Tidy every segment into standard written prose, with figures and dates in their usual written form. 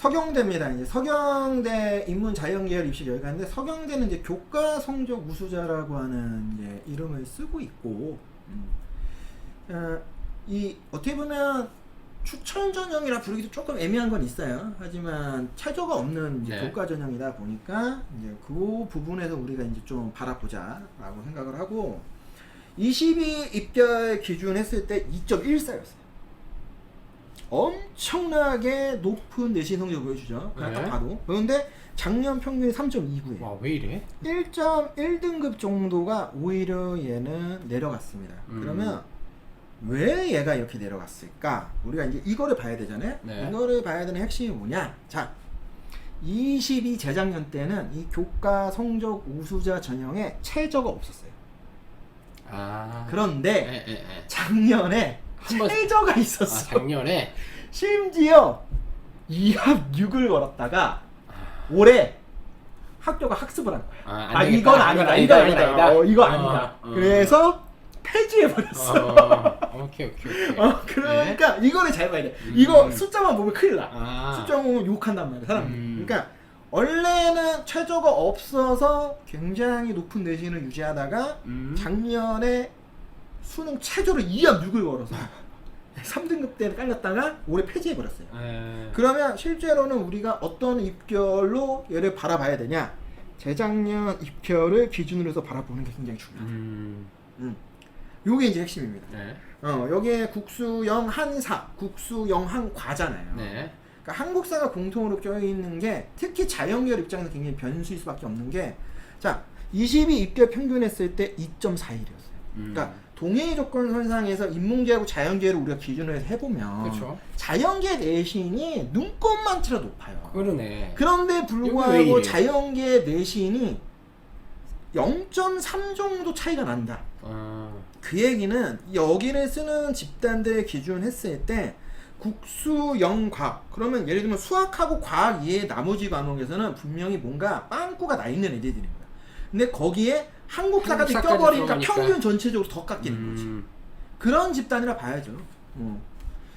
서경대입니다. 이제 서경대 인문자연계열 입시 여기가는데 서경대는 이제 교과 성적 우수자라고 하는 이제 이름을 쓰고 있고, 이 어떻게 보면 추천 전형이라 부르기도 조금 애매한 건 있어요. 하지만 최저가 없는 이제 네. 교과 전형이다 보니까 이제 그 부분에서 우리가 이제 좀 바라보자라고 생각을 하고, 22 입결 기준 했을 때 2.14였어요. 엄청나게 높은 내신 성적 보여주죠. 그냥 네. 딱 봐도. 그런데 작년 평균이 3.29예요. 와, 왜 이래? 1.1등급 정도가 오히려 얘는 내려갔습니다. 그러면 왜 얘가 이렇게 내려갔을까? 우리가 이제 이거를 봐야 되잖아요. 네. 이거를 봐야 되는 핵심이 뭐냐? 자, 22 재작년 때는 이 교과 성적 우수자 전형에 최저가 없었어요. 아. 그런데 예. 작년에 한번 최저가 있었어. 작년에 심지어 2합 6을 걸었다가 올해 학교가 학습을 한 거야. 안 되겠다. 이건 아니다. 이건 아니다. 이거 아니다. 그래서 폐지해버렸어. 오케이. 그러니까 이거를 잘 봐야 돼. 이거 숫자만 보면 큰일 나. 아. 숫자 보면 욕한단 말이야, 사람들이. 그러니까 원래는 최저가 없어서 굉장히 높은 내신을 유지하다가 작년에 수능 최저를 2합 6을 걸어서 3등급 때는 깔렸다가 올해 폐지해버렸어요. 그러면 실제로는 우리가 어떤 입결로 얘를 바라봐야 되냐? 재작년 입결을 기준으로 해서 바라보는 게 굉장히 중요하다. 요게 이제 핵심입니다. 네. 여기에 국수영 한사, 국수영 한과잖아요. 네. 그러니까 한국사가 공통으로 껴있는 게 특히 자연계열 입장에서 굉장히 변수일 수밖에 없는 게, 자, 22 입결 평균했을 때 2.41이었어요. 그러니까 동일 조건 선상에서 인문계하고 자연계를 우리가 기준으로 해서 해보면 그렇죠. 자연계 내신이 눈꼽만치라 높아요. 그러네. 그런데 여기 왜 불구하고 이래? 자연계 내신이 0.3 정도 차이가 난다. 그 얘기는 여기를 쓰는 집단들 기준 했을 때 국수, 영과학, 그러면 예를 들면 수학하고 과학 이외의 나머지 과목에서는 분명히 뭔가 빵꾸가 나 있는 애들입니다. 근데 거기에 한국사까지 껴버리니까 평균 전체적으로 더 깎이는 거지. 그런 집단이라 봐야죠.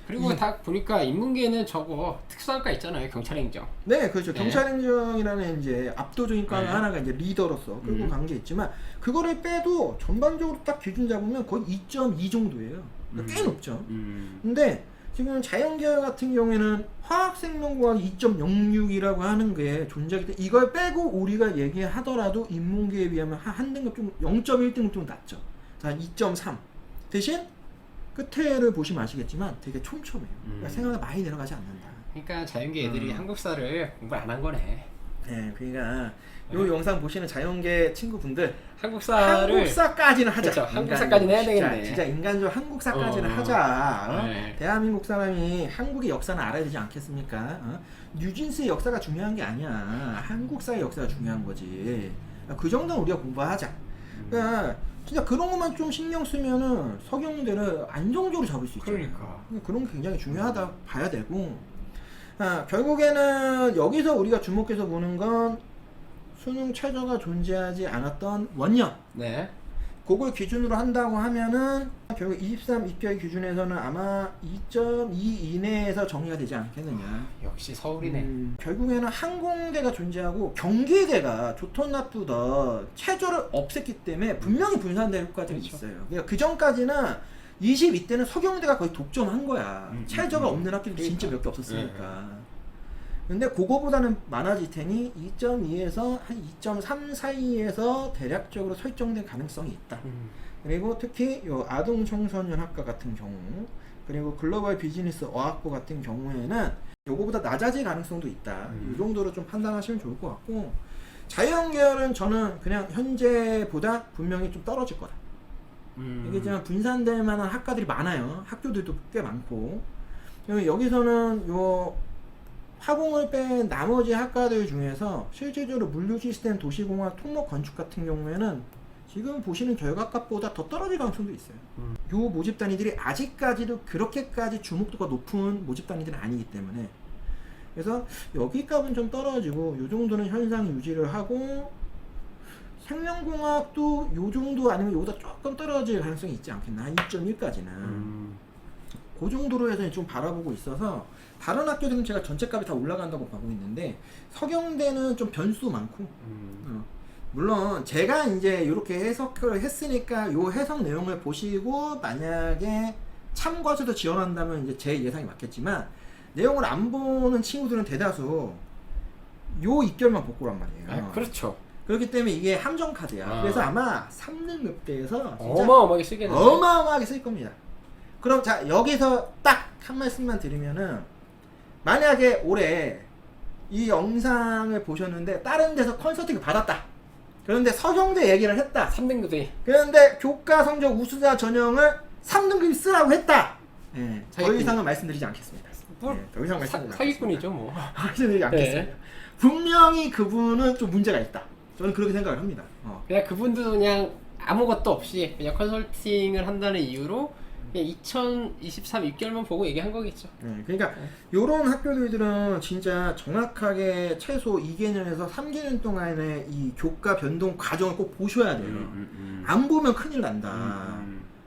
그리고 다 보니까 인문계는 저거 특수학과 있잖아요. 경찰행정. 네, 그렇죠. 네. 경찰행정이라는 이제 압도적인 과가 하나가 이제 리더로서 끌고 간 게 있지만, 그거를 빼도 전반적으로 딱 기준 잡으면 거의 2.2 정도예요. 그러니까 꽤 높죠. 근데 지금 자연계열 같은 경우에는 화학생명과학 2.06이라고 하는 게 존재하기 때문에 이걸 빼고 우리가 얘기하더라도 인문계에 비하면 한 등급 좀 0.1등급 좀 낮죠. 자, 2.3 대신 끝에를 보시면 아시겠지만 되게 촘촘해요. 그러니까 생각보다 많이 내려가지 않는다. 그러니까 자연계 애들이 한국사를 공부 안 한 거네. 네, 그러니까 요 영상 보시는 자연계 친구분들 한국사를 한국사까지는 하자. 그렇죠. 한국사까지는 해야 되겠네. 진짜 인간적으로 한국사까지는 하자. 네. 대한민국 사람이 한국의 역사는 알아야 되지 않겠습니까? 뉴진스의 역사가 중요한 게 아니야. 한국사의 역사가 중요한 거지. 그 정도는 우리가 공부하자. 그러니까 진짜 그런 것만 좀 신경 쓰면은 서경대를 안정적으로 잡을 수 있잖아요. 그러니까. 그런 게 굉장히 중요하다 봐야 되고, 결국에는 여기서 우리가 주목해서 보는 건 수능 최저가 존재하지 않았던 원년. 네. 그걸 기준으로 한다고 하면은 결국 23 입결 기준에서는 아마 2.2 이내에서 정리가 되지 않겠느냐. 역시 서울이네. 결국에는 항공대가 존재하고 경기대가 좋던 나쁘던 최저를 없앴기 때문에 분명히 분산될 효과들이 그렇죠. 있어요. 그러니까 그 전까지는 22때는 서경대가 거의 독점한 거야. 최저가 없는 학교도 진짜 몇 개 없었으니까. 근데 그거보다는 많아질 테니 2.2에서 한 2.3 사이에서 대략적으로 설정된 가능성이 있다. 그리고 특히 요 아동 청소년 학과 같은 경우, 그리고 글로벌 비즈니스 어학부 같은 경우에는 요거보다 낮아질 가능성도 있다. 이 정도로 좀 판단하시면 좋을 것 같고, 자연계열은 저는 그냥 현재보다 분명히 좀 떨어질 거다. 얘기지만 분산될 만한 학과들이 많아요. 학교들도 꽤 많고. 여기서는 요 화공을 뺀 나머지 학과들 중에서 실질적으로 물류 시스템, 도시공학, 통로 건축 같은 경우에는 지금 보시는 결과값보다 더 떨어질 가능성도 있어요. 요 모집 단위들이 아직까지도 그렇게까지 주목도가 높은 모집 단위들은 아니기 때문에, 그래서 여기 값은 좀 떨어지고 요 정도는 현상 유지를 하고, 생명공학도 요 정도 아니면 요보다 조금 떨어질 가능성이 있지 않겠나. 2.1까지는 그 정도로 해서 좀 바라보고 있어서 다른 학교들은 제가 전체 값이 다 올라간다고 보고 있는데 서경대는 좀 변수 많고 물론 제가 이제 이렇게 해석을 했으니까 요 해석 내용을 보시고 만약에 참고서도 지원한다면 이제 제 예상이 맞겠지만 내용을 안 보는 친구들은 대다수 요 입결만 볼 거란 말이에요. 아, 그렇죠. 그렇기 때문에 이게 함정 카드야. 그래서 아마 3등급대에서 어마어마하게 쓰겠는데. 어마어마하게 쓸 겁니다. 그럼 자 여기서 딱 한 말씀만 드리면은 만약에 올해 이 영상을 보셨는데 다른 데서 컨설팅을 받았다. 그런데 서경대 얘기를 했다. 3등급이. 그런데 교과 성적 우수자 전형을 3등급이 쓰라고 했다. 예, 더 이상은 말씀드리지 않겠습니다. 예, 더 이상 말씀드리지 사기꾼이죠 뭐. 말씀드리지 않겠습니다. 네. 분명히 그분은 좀 문제가 있다. 저는 그렇게 생각을 합니다. 그냥 그분도 그냥 아무것도 없이 그냥 컨설팅을 한다는 이유로 그냥 2023 입결만 보고 얘기한 거겠죠. 그러니까 요런 학교들은 진짜 정확하게 최소 2개년에서 3개년 동안의 이 교과 변동 과정을 꼭 보셔야 돼요. 안 보면 큰일 난다.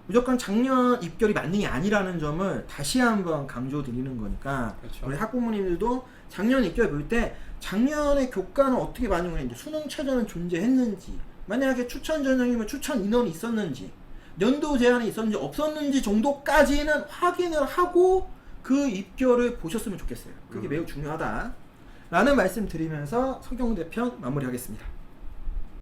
무조건 작년 입결이 만능이 아니라는 점을 다시 한번 강조드리는 거니까 그렇죠. 우리 학부모님들도 작년 입결 볼 때 작년의 교과는 어떻게 반영을 했는지 수능 최저는 존재했는지 만약에 추천 전형이면 추천 인원이 있었는지 연도 제한이 있었는지 없었는지 정도까지는 확인을 하고 그 입결을 보셨으면 좋겠어요. 그게 매우 중요하다 라는 말씀 드리면서 서경대 편 마무리하겠습니다.